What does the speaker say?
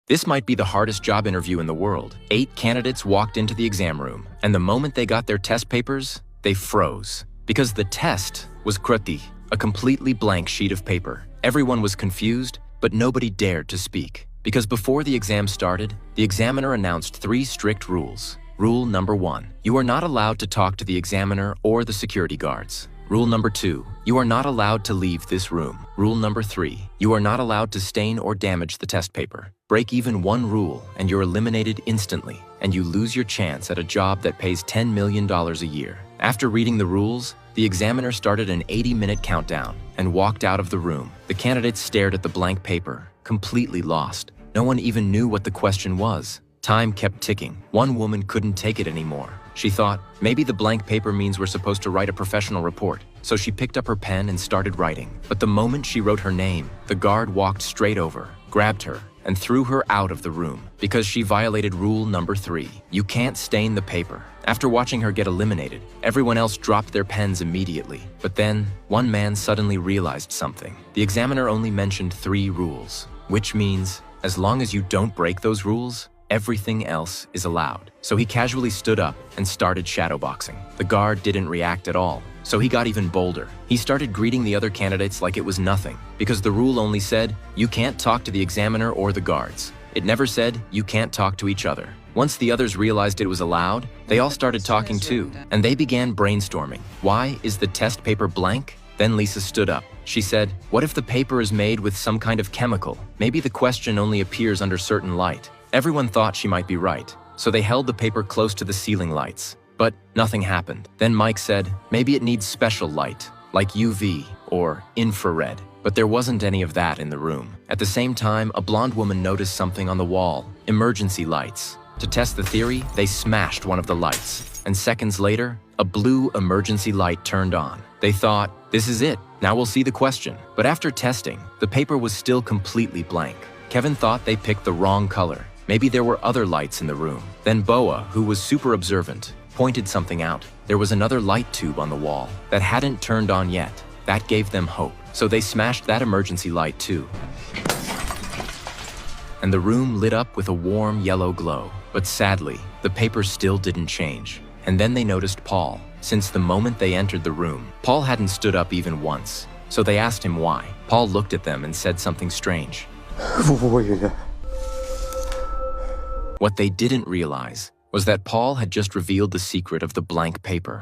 This might be the hardest job interview in the world. 8 candidates walked into the exam room, and the moment they got their test papers, they froze. Because the test was krati, a completely blank sheet of paper. Everyone was confused, but nobody dared to speak. Because before the exam started, the examiner announced 3 strict rules. Rule number 1, you are not allowed to talk to the examiner or the security guards. Rule number 2, you are not allowed to leave this room. Rule number 3, you are not allowed to stain or damage the test paper. Break even one rule and you're eliminated instantly, and you lose your chance at a job that pays $10 million a year. After reading the rules, the examiner started an 80-minute countdown and walked out of the room. The candidates stared at the blank paper, completely lost. No one even knew what the question was. Time kept ticking. One woman couldn't take it anymore. She thought, maybe the blank paper means we're supposed to write a professional report. So she picked up her pen and started writing. But the moment she wrote her name, the guard walked straight over, grabbed her, and threw her out of the room because she violated rule number 3. You can't stain the paper. After watching her get eliminated, everyone else dropped their pens immediately. But then, one man suddenly realized something. The examiner only mentioned 3 rules, which means, as long as you don't break those rules, everything else is allowed. So he casually stood up and started shadowboxing. The guard didn't react at all, so he got even bolder. He started greeting the other candidates like it was nothing, because the rule only said, you can't talk to the examiner or the guards. It never said, you can't talk to each other. Once the others realized it was allowed, they all started talking too, and they began brainstorming. Why is the test paper blank? Then Lisa stood up. She said, what if the paper is made with some kind of chemical? Maybe the question only appears under certain light. Everyone thought she might be right, so they held the paper close to the ceiling lights. But nothing happened. Then Mike said, maybe it needs special light, like UV or infrared. But there wasn't any of that in the room. At the same time, a blonde woman noticed something on the wall, emergency lights. To test the theory, they smashed one of the lights. And seconds later, a blue emergency light turned on. They thought, this is it, now we'll see the question. But after testing, the paper was still completely blank. Kevin thought they picked the wrong color. Maybe there were other lights in the room. Then Boa, who was super observant, pointed something out. There was another light tube on the wall that hadn't turned on yet. That gave them hope. So they smashed that emergency light too. And the room lit up with a warm yellow glow. But sadly, the paper still didn't change. And then they noticed Paul. Since the moment they entered the room, Paul hadn't stood up even once. So they asked him why. Paul looked at them and said something strange. What they didn't realize was that Paul had just revealed the secret of the blank paper.